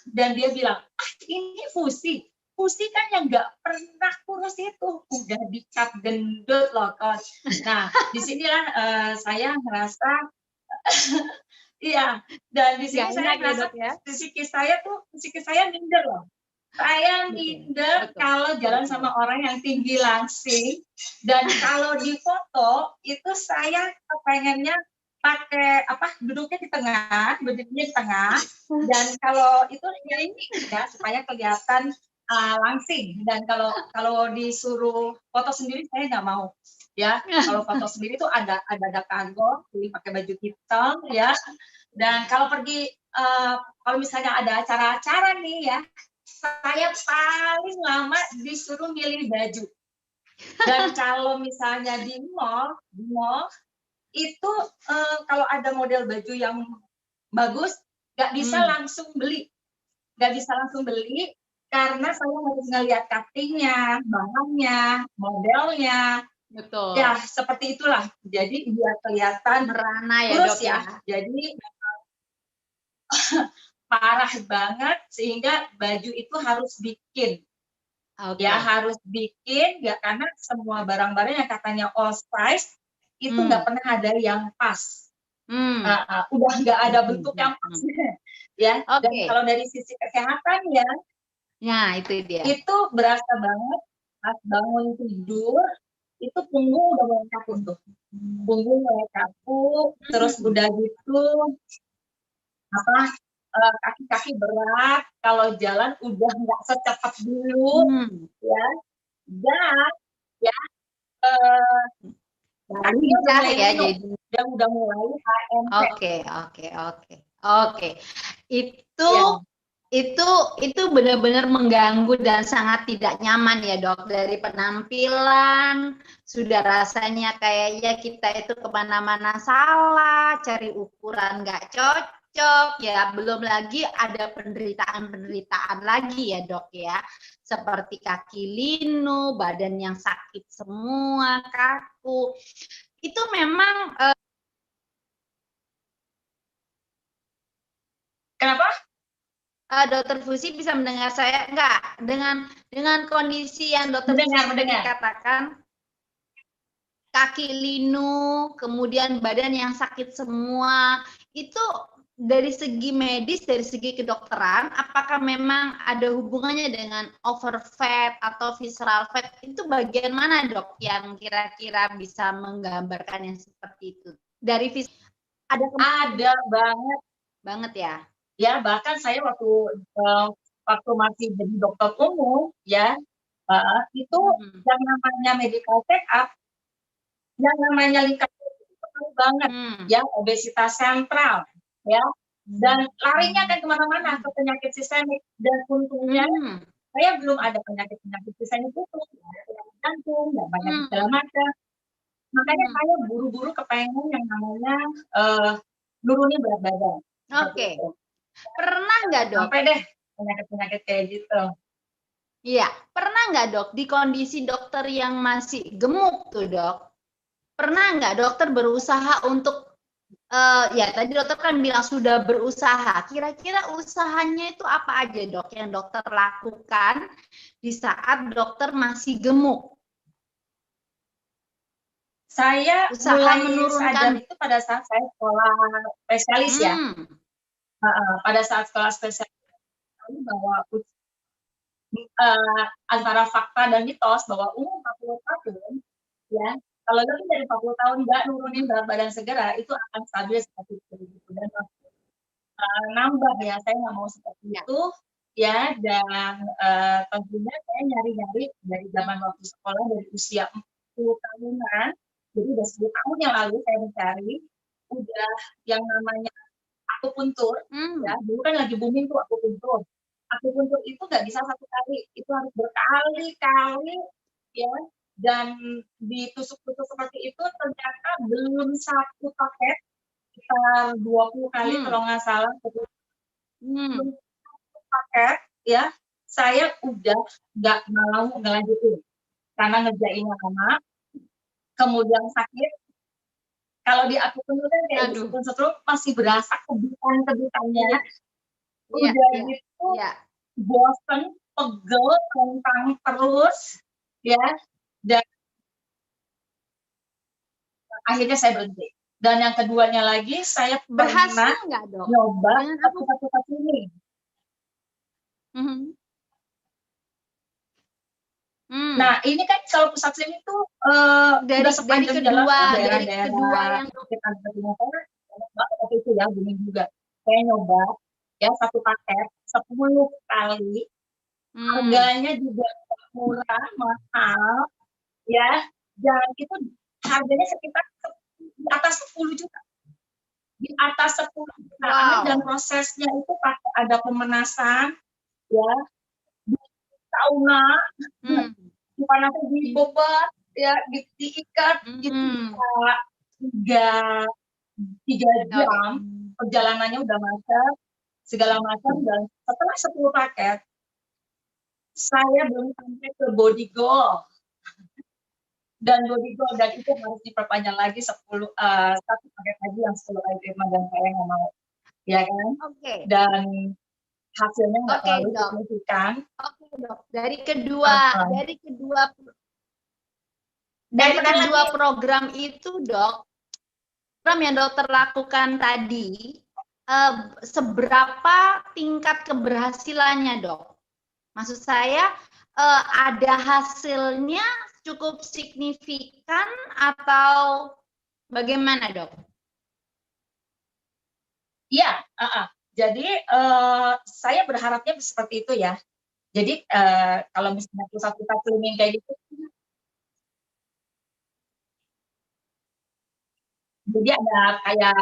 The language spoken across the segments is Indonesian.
dan dia bilang, ini Fusi kan yang nggak pernah kurus itu, udah dicap gendut loh coach. Nah, disinilah saya ngerasa, iya, dan di sini saya ngerasa psikis saya minder loh. Saya minder kalau jalan sama orang yang tinggi langsing, dan kalau di foto itu saya pengennya pakai duduknya di tengah, dan kalau itu ini ya supaya kelihatan langsing, dan kalau disuruh foto sendiri saya nggak mau ya. Kalau foto sendiri tuh ada kagok, jadi pakai baju hitam ya, dan kalau pergi kalau misalnya ada acara-acara nih ya, saya paling lama disuruh milih baju. Dan kalau misalnya di mall itu kalau ada model baju yang bagus, nggak bisa langsung beli, karena saya harus ngeliat cuttingnya, bahannya, modelnya. Betul. Ya seperti itulah. Jadi biar kelihatan merana ya kurus Dok ya. Jadi parah banget, sehingga baju itu harus bikin. Ya harus bikin ya, karena semua barang-barang yang katanya all size itu nggak pernah ada yang pas. Udah nggak ada bentuk yang pas ya. Dan kalau dari sisi kesehatan ya, itu dia. Itu berasa banget pas bangun tidur itu punggung udah mulai kaku tuh. Terus udah gitu kaki-kaki berat, kalau jalan udah nggak secepat dulu ya. Dan ya udah mulai HMP. Oke. Itu benar-benar mengganggu dan sangat tidak nyaman ya Dok. Dari penampilan sudah rasanya kayaknya kita itu kemana-mana salah, cari ukuran nggak cocok ya. Belum lagi ada penderitaan lagi ya Dok ya, seperti kaki linu, badan yang sakit semua, kaku. Itu memang kenapa? Dokter Fusi bisa mendengar saya enggak? Dengan kondisi yang Dokter Fusi katakan, kaki linu, kemudian badan yang sakit semua, itu dari segi medis, dari segi kedokteran, apakah memang ada hubungannya dengan overfat atau visceral fat? Itu bagian mana Dok yang kira-kira bisa menggambarkan yang seperti itu? Dari ada banget ya. Ya, bahkan saya waktu masih jadi dokter umum ya, itu yang namanya medical check up, yang namanya lingkar itu perlu banget ya, obesitas sentral ya, dan larinya kan kemana-mana ke penyakit sistemik. Dan untungnya saya belum ada penyakit sistemik itu, penyakit jantung dan banyak segala macam. Makanya saya buru-buru kepengen yang namanya nurunin berat badan. Oke. Pernah nggak Dok? Sampai deh penyakit kayak gitu. Iya, pernah nggak Dok di kondisi dokter yang masih gemuk tuh Dok? Pernah nggak dokter berusaha untuk ya tadi dokter kan bilang sudah berusaha. Kira-kira usahanya itu apa aja Dok yang dokter lakukan di saat dokter masih gemuk? Saya mulai sadar itu pada saat saya sekolah spesialis ya. Pada saat sekolah spesialis bahwa antara fakta dan mitos bahwa umur 40 tahun ya, kalau lebih dari 40 tahun nggak nurunin berat badan segera, itu akan stabil seperti itu. Dan nambah ya, saya nggak mau seperti itu ya. Dan tentunya saya nyari-nyari dari zaman waktu sekolah, dari usia 40 tahunan, jadi udah 10 tahun yang lalu saya mencari udah yang namanya akupuntur ya. Dulu kan lagi booming tuh akupuntur itu nggak bisa satu kali, itu harus berkali-kali ya, dan ditusuk-tusuk seperti itu ternyata belum satu paket, sekitar 20 kali kalau nggak salah, belum satu paket ya, saya udah nggak mau ngelanjutin karena ngerjainnya lama, kemudian sakit. Kalau di akupuntur kan kayak disetrum masih berasa kebutan-kebutannya. Udah gitu bosen, pegel, kentang terus, ya, dan akhirnya saya berhenti. Dan yang keduanya lagi, saya berhasil nggak, Dok? nyoba pusat-pusat slimming. Nah, ini kan kalau pusat slimming itu dari sepanjang jalan daerah-daerah yang sekitar waktu itu ya, booming juga. Saya nyoba ya 1 paket 10 kali. Harganya juga murah, mahal, ya. Dan itu harganya sekitar di atas 10 juta. Di atas 10 juta. Dan prosesnya itu ada pemanasan, ya, di sauna, dipanaskan, dibebat, ya, diikat, itu bisa 3 jam, perjalanannya udah macet, segala macam, dan setelah 10 paket, saya belum sampai ke body goal. Dan body goal, dan itu harus diperpanjang lagi 1 paket lagi yang 10 kali terima, dan saya nggak mau. Ya kan? Dan hasilnya nggak terlalu signifikan. Dok. Dari kedua program itu, Dok, program yang dokter lakukan tadi, seberapa tingkat keberhasilannya, Dok? Maksud saya, ada hasilnya cukup signifikan atau bagaimana, Dok? Iya, jadi saya berharapnya seperti itu ya. Jadi kalau misalnya pusat-pusat slimming kayak gitu, jadi ada kayak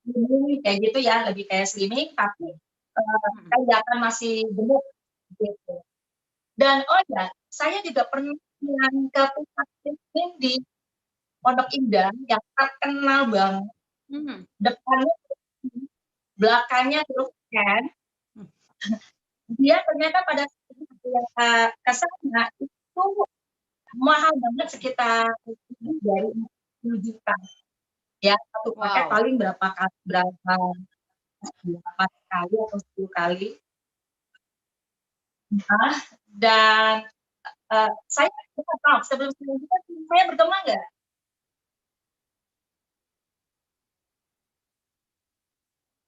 slimming kayak gitu ya, lebih kayak slimming, tapi kelihatan masih gemuk gitu. Dan oh ya, saya juga pernah ke pusat slimming di Pondok Indah yang terkenal banget. Depannya, belakangnya terus kan. Dia ternyata pada saat ke sana itu mahal banget, sekitar dari 10 juta. Ya, 1 paket paling berapa kali atau 10 kali. Nah, dan saya nggak tahu sebelum sebelumnya saya bergema nggak?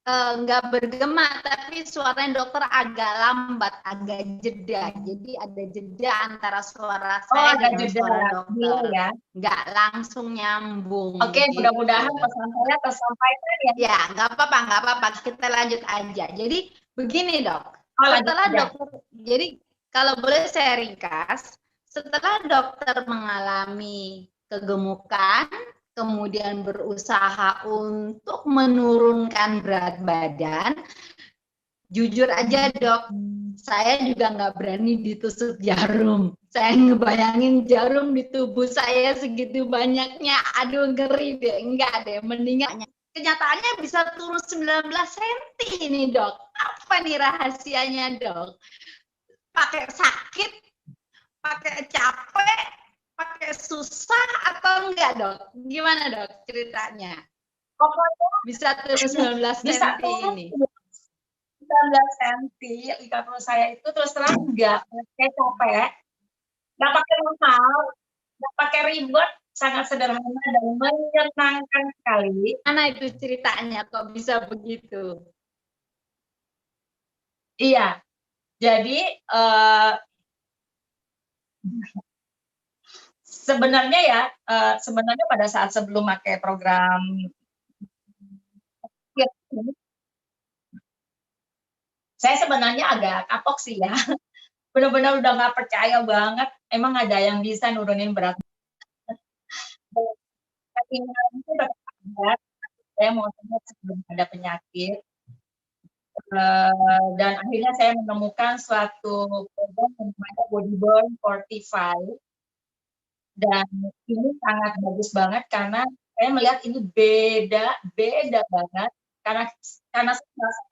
Nggak bergema, tapi suaranya dokter agak lambat, agak jeda. Jadi ada jeda antara suara saya dengan suara dokter. Ya. Nggak langsung nyambung. Oke, gitu. Mudah-mudahan pesan saya tersampaikan ya. Ya, nggak apa-apa. Kita lanjut aja. Jadi begini, Dok. Setelah dokter, jadi kalau boleh saya ringkas, setelah dokter mengalami kegemukan, kemudian berusaha untuk menurunkan berat badan, jujur aja, Dok, saya juga nggak berani ditusuk jarum. Saya ngebayangin jarum di tubuh saya segitu banyaknya, aduh ngeri deh, enggak deh, mendingan. Kenyataannya bisa turun 19 cm ini, Dok. Apa nih rahasianya, Dok? Pakai sakit, pakai capek, pakai susah atau enggak, Dok? Gimana, Dok, ceritanya? Bisa turun 19 cm ini. 19 cm, kalau saya itu terus terang enggak pakai capek, enggak pakai mahal, enggak pakai ribet, sangat sederhana dan menyenangkan sekali. Mana itu ceritanya kok bisa begitu? Iya, jadi sebenarnya pada saat sebelum pakai program saya sebenarnya agak kapok sih ya, benar-benar udah nggak percaya banget emang ada yang bisa nurunin berat. Saya mau sebelum ada penyakit, dan akhirnya saya menemukan suatu program yang namanya Body Burn 45, dan ini sangat bagus banget karena saya melihat ini beda banget karena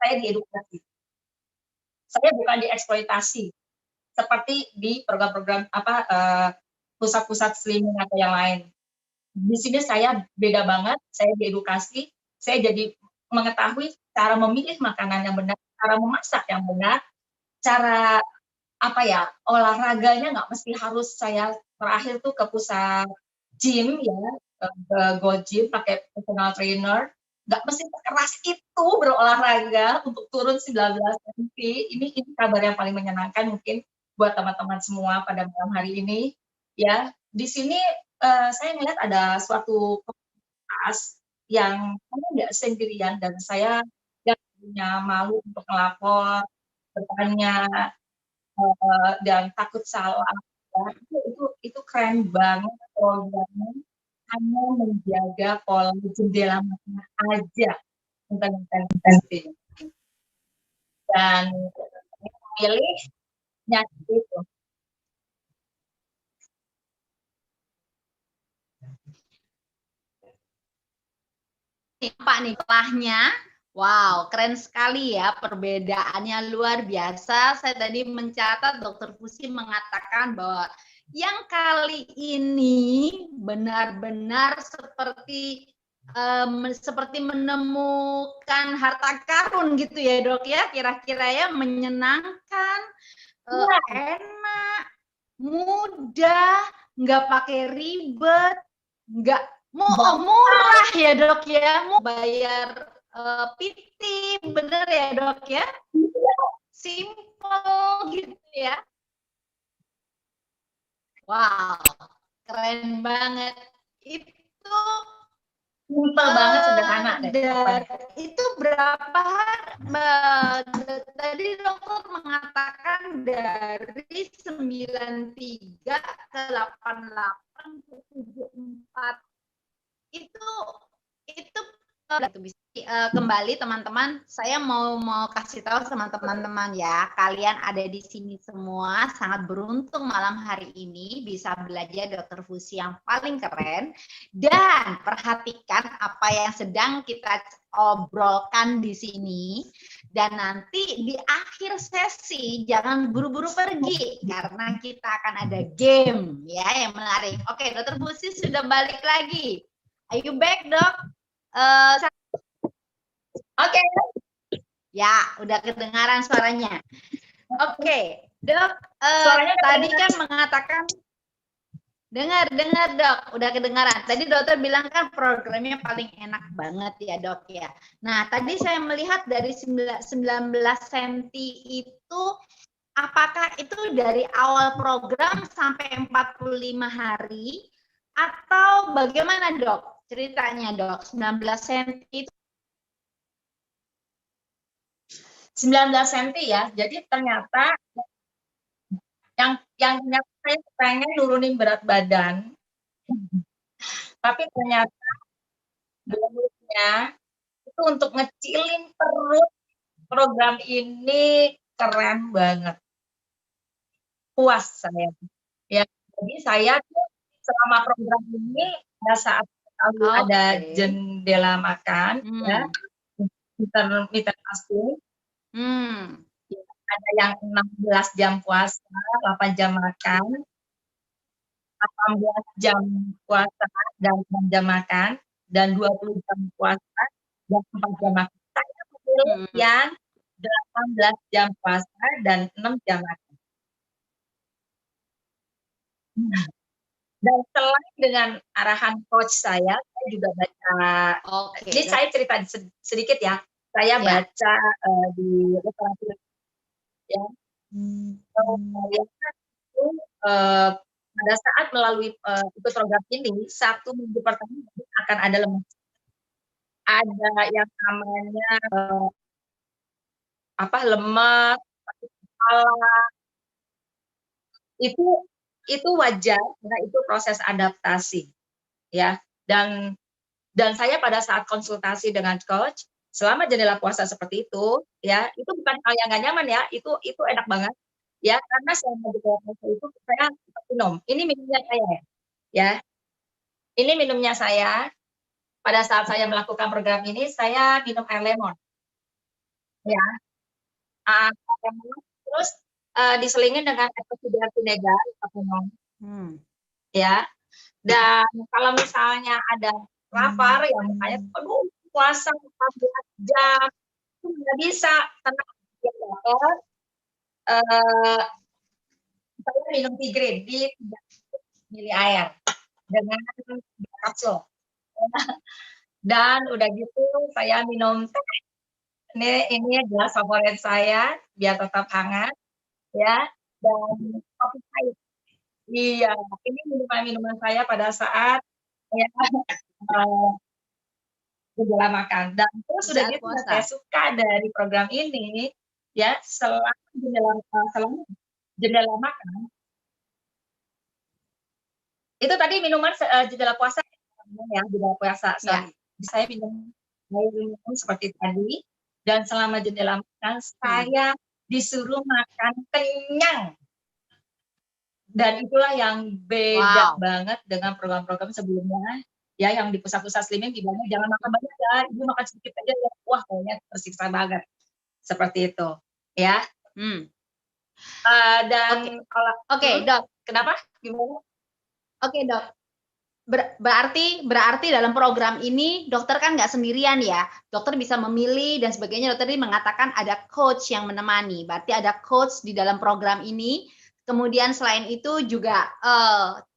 saya diedukasi. Saya bukan dieksploitasi seperti di program-program pusat-pusat slimming atau yang lain. Di sini saya beda banget, saya diedukasi, saya jadi mengetahui cara memilih makanan yang benar, cara memasak yang benar, cara apa ya, olahraganya nggak mesti harus saya terakhir tuh ke pusat gym ya, ke Gold Gym pakai personal trainer, nggak mesti sekeras itu berolahraga untuk turun 19 cm. Ini kabar yang paling menyenangkan mungkin buat teman-teman semua pada malam hari ini. Ya, di sini saya melihat ada suatu komunitas yang saya nggak sendirian dan saya nggak punya malu untuk melapor, bertanya, dan takut salah. Ya, itu keren banget programnya, hanya menjaga pola jendela mata aja tentang intensi. Dan memilih nyakit itu. Pak nih kelahnya, wow keren sekali ya, perbedaannya luar biasa. Saya tadi mencatat Dokter Fusi mengatakan bahwa yang kali ini benar-benar seperti menemukan harta karun gitu ya Dok ya, kira-kira ya, menyenangkan, enak, mudah, nggak pakai ribet, nggak murah ya Dok ya, mau bayar PT, bener ya Dok ya, simple gitu ya. Wow, keren banget. Itu simple banget, sederhana deh. Itu berapa tadi dokter mengatakan dari 93 ke 88 ke 74 itu kembali teman-teman, saya mau kasih tahu sama teman-teman ya, kalian ada di sini semua sangat beruntung malam hari ini bisa belajar Dokter Fusi yang paling keren, dan perhatikan apa yang sedang kita obrolkan di sini, dan nanti di akhir sesi jangan buru-buru pergi karena kita akan ada game ya yang menarik. Oke, Dokter Fusi sudah balik lagi. Are you back, Dok? Oke. Ya, udah kedengaran suaranya. Oke, Dok. Tadi kan mengatakan dengar Dok, udah kedengaran. Tadi dokter bilang kan programnya paling enak banget ya Dok ya. Nah, tadi saya melihat dari 19 cm itu, apakah itu dari awal program sampai 45 hari atau bagaimana Dok? Ceritanya Dok, 19 cm itu 19 cm ya. Jadi ternyata yang ternyata saya pengen nurunin berat badan. Tapi ternyata bonusnya itu untuk ngecilin perut. Program ini keren banget. Puas saya. Ya, jadi saya tuh selama program ini pada saat ada jendela makan ya, intermittent fasting. Ada yang 16 jam puasa, 8 jam makan, 18 jam puasa dan 6 jam makan, dan 20 jam puasa dan 4 jam makan. Saya memilih yang 18 jam puasa dan 6 jam makan. Dan selain dengan arahan coach saya juga baca, ini saya cerita sedikit ya, saya baca di literatur ya. Pada saat melalui ikut program ini, 1 minggu pertama akan ada lemas. Ada yang namanya lemas, sakit kepala. Itu wajar karena itu proses adaptasi ya. Dan saya pada saat konsultasi dengan coach, selama jendela puasa seperti itu ya, itu bukan hal yang nggak nyaman ya, itu enak banget ya, karena selama jendela puasa itu saya minum. Ini minumnya saya ya. Ini minumnya saya. Pada saat saya melakukan program ini, saya minum air lemon. Ya. Terus diselingin dengan epidural vinegar atau ya. Dan kalau misalnya ada lapar ya makanya aduh puasa 14 jam itu nggak bisa, tenang, dokter, uh, saya minum Tigrin di 3 mili air dengan kapsul. Dan udah gitu saya minum teh. Ini adalah favorit saya biar tetap hangat ya. Dan kopi pahit. Iya, ini minuman saya pada saat ya gejala makan. Dan terus sudah gitu saya suka dari program ini ya selama jendela makan. Itu tadi minuman jendela puasa ya, jendela puasa. Ya. Saya minum seperti tadi dan selama jendela makan saya disuruh makan kenyang. Dan itulah yang beda banget dengan program-program sebelumnya ya yang di pusat-pusat slimming dibilangnya jangan makan banyak ya, ibu makan sedikit aja ya. Wah, kayaknya tersiksa banget. Seperti itu, ya. Dan Oke, Dok. Kenapa? Gimana? Oke, Dok. Berarti dalam program ini dokter kan nggak sendirian ya. Dokter bisa memilih dan sebagainya. Dokter ini mengatakan ada coach yang menemani. Berarti ada coach di dalam program ini. Kemudian selain itu juga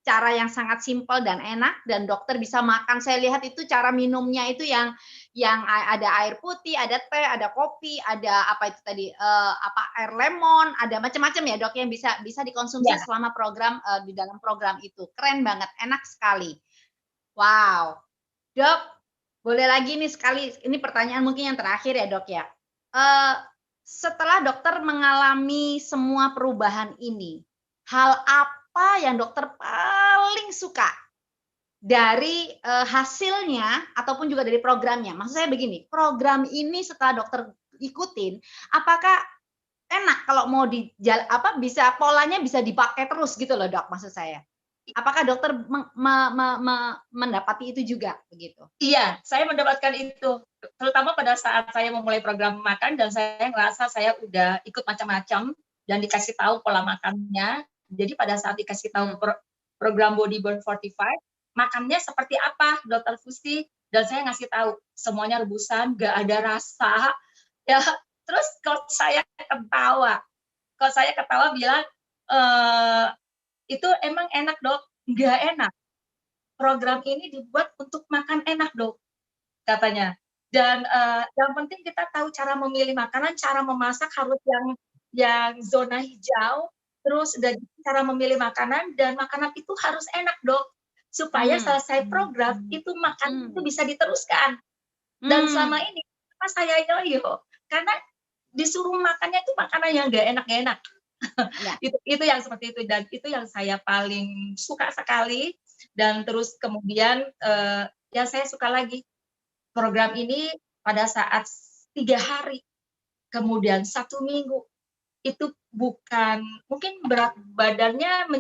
cara yang sangat simpel dan enak dan dokter bisa makan. Saya lihat itu cara minumnya itu yang ada air putih, ada teh, ada kopi, ada apa itu tadi air lemon, ada macam-macam ya dok yang bisa dikonsumsi selama program di dalam program itu. Keren banget, enak sekali. Wow, dok, boleh lagi nih sekali. Ini pertanyaan mungkin yang terakhir ya dok ya. Setelah dokter mengalami semua perubahan ini, hal apa yang dokter paling suka dari hasilnya ataupun juga dari programnya? Maksud saya begini, program ini setelah dokter ikutin, apakah enak kalau mau bisa polanya bisa dipakai terus gitu loh dok, maksud saya. Apakah dokter mendapati itu juga begitu? Iya, saya mendapatkan itu. Terutama pada saat saya memulai program makan dan saya ngerasa saya udah ikut macam-macam dan dikasih tahu pola makannya. Jadi pada saat dikasih tahu program Body Burn 45, makannya seperti apa, Dokter Fusti? Dan saya ngasih tahu semuanya rebusan, gak ada rasa. Ya, terus coach saya ketawa bilang, itu emang enak dok, nggak enak. Program ini dibuat untuk makan enak dok, katanya. Dan yang penting kita tahu cara memilih makanan, cara memasak harus yang zona hijau, terus cara memilih makanan dan makanan itu harus enak dok, supaya selesai program itu makan itu bisa diteruskan. Dan selama ini saya yoyo karena disuruh makannya itu makanan yang nggak enak. Ya. itu yang seperti itu dan itu yang saya paling suka sekali dan terus kemudian yang saya suka lagi program ini pada saat 3 hari kemudian 1 minggu itu bukan mungkin berat badannya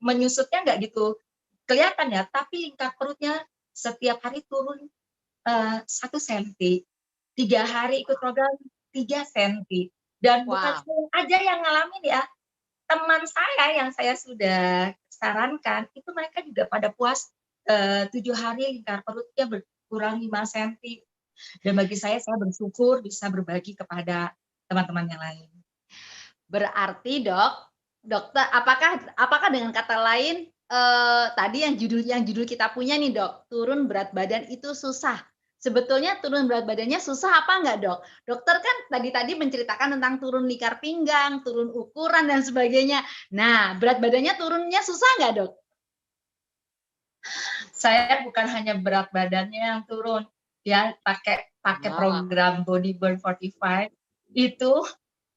menyusutnya nggak gitu kelihatan ya tapi lingkar perutnya setiap hari turun 1 senti 3 hari ikut program 3 senti. Dan bukan saya aja yang ngalamin ya, teman saya yang saya sudah sarankan, itu mereka juga pada puas 7 hari lingkar perutnya berkurang 5 cm. Dan bagi saya bersyukur bisa berbagi kepada teman-teman yang lain. Berarti dokter, apakah dengan kata lain, tadi yang judul kita punya nih dok, turun berat badan itu susah. Sebetulnya turun berat badannya susah apa enggak dok? Dokter kan tadi menceritakan tentang turun lingkar pinggang, turun ukuran dan sebagainya. Nah, berat badannya turunnya susah enggak dok? Saya bukan hanya berat badannya yang turun, ya pakai program Body Burn 45 itu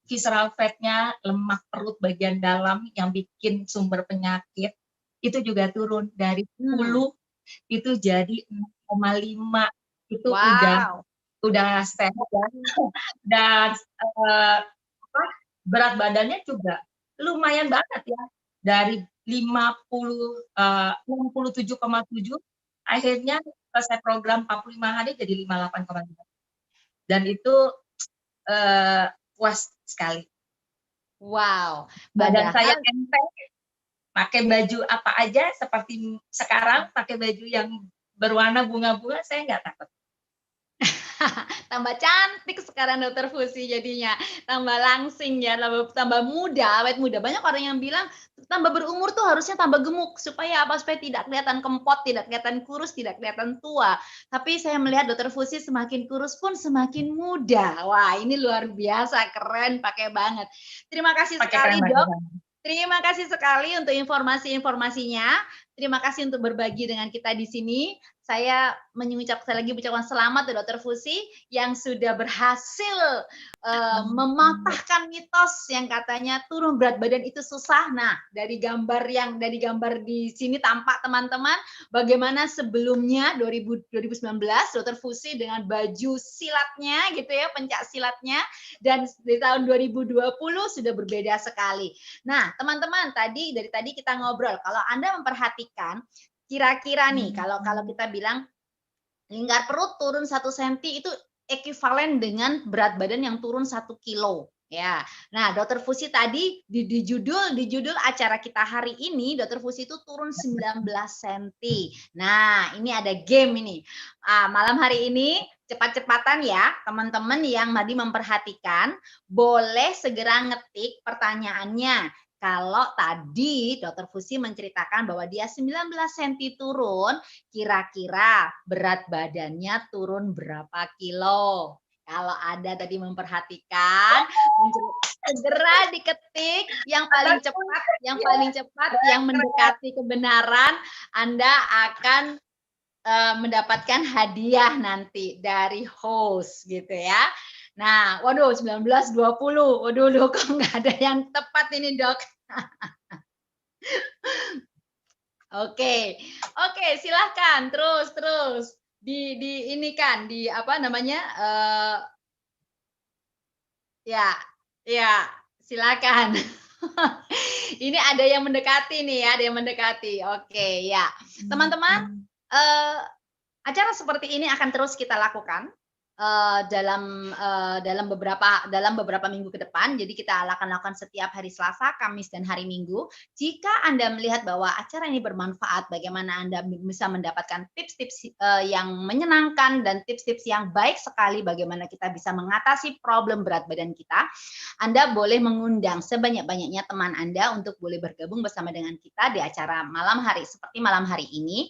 visceral fat-nya, lemak perut bagian dalam yang bikin sumber penyakit itu juga turun dari 10 itu jadi 6,5 itu udah sehat ya. Dan berat badannya juga lumayan banget ya dari 67,7 akhirnya selesai program 45 hari jadi 58,5 dan itu puas sekali. Wow, badan saya enteng, pakai baju apa aja seperti sekarang pakai baju yang berwarna bunga-bunga saya nggak takut. Tambah cantik sekarang Dokter Fusi jadinya, tambah langsing ya, tambah muda, awet muda. Banyak orang yang bilang tambah berumur tuh harusnya tambah gemuk supaya apa? Supaya tidak kelihatan kempot, tidak kelihatan kurus, tidak kelihatan tua. Tapi saya melihat Dokter Fusi semakin kurus pun semakin muda. Wah, ini luar biasa, keren, pakai banget. Terima kasih sekali, Dok. Terima kasih sekali untuk informasi-informasinya. Terima kasih untuk berbagi dengan kita di sini. Saya lagi mengucapkan selamat ya Dokter Fusi yang sudah berhasil mematahkan mitos yang katanya turun berat badan itu susah. Nah, dari gambar di sini tampak teman-teman bagaimana sebelumnya 2019 Dokter Fusi dengan baju silatnya gitu ya, pencak silatnya, dan di tahun 2020 sudah berbeda sekali. Nah, teman-teman, dari tadi kita ngobrol, kalau Anda memperhatikan kira-kira nih kalau kita bilang lingkar perut turun 1 senti itu ekuivalen dengan berat badan yang turun 1 kilo. Ya. Nah, Dokter Fusi tadi di judul acara kita hari ini, Dokter Fusi itu turun 19 senti. Nah, ini ada game ini. Malam hari ini cepat-cepatan ya, teman-teman yang tadi memperhatikan, boleh segera ngetik pertanyaannya. Kalau tadi Dokter Fusi menceritakan bahwa dia 19 senti turun, kira-kira berat badannya turun berapa kilo? Kalau Anda tadi memperhatikan, segera diketik yang paling cepat, yang mendekati kebenaran, Anda akan mendapatkan hadiah nanti dari host gitu ya. Nah, waduh 19, 20. Waduh, kok nggak ada yang tepat ini, Dok. Oke, silahkan terus di ini kan di apa namanya ya silakan. Ini ada yang mendekati nih ya, ada yang mendekati. Oke ya, teman-teman, acara seperti ini akan terus kita lakukan dalam beberapa minggu ke depan. Jadi kita akan lakukan setiap hari Selasa, Kamis, dan hari Minggu. Jika Anda melihat bahwa acara ini bermanfaat, bagaimana Anda bisa mendapatkan tips-tips yang menyenangkan dan tips-tips yang baik sekali bagaimana kita bisa mengatasi problem berat badan kita, Anda boleh mengundang sebanyak-banyaknya teman Anda untuk boleh bergabung bersama dengan kita di acara malam hari seperti malam hari ini.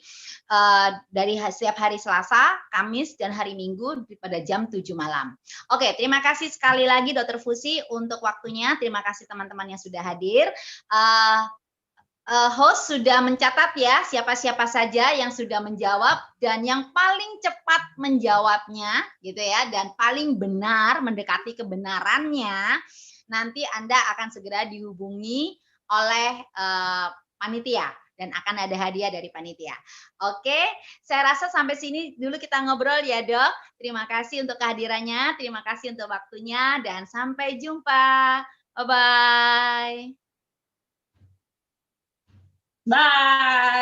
Dari setiap hari Selasa, Kamis, dan hari Minggu pada jam 7 malam. Oke, terima kasih sekali lagi Dokter Fusi untuk waktunya. Terima kasih teman-teman yang sudah hadir. Host sudah mencatat ya siapa-siapa saja yang sudah menjawab dan yang paling cepat menjawabnya gitu ya dan paling benar mendekati kebenarannya nanti Anda akan segera dihubungi oleh panitia dan akan ada hadiah dari panitia. Oke, saya rasa sampai sini dulu kita ngobrol ya, Dok. Terima kasih untuk kehadirannya, terima kasih untuk waktunya, dan sampai jumpa. Bye-bye. Bye.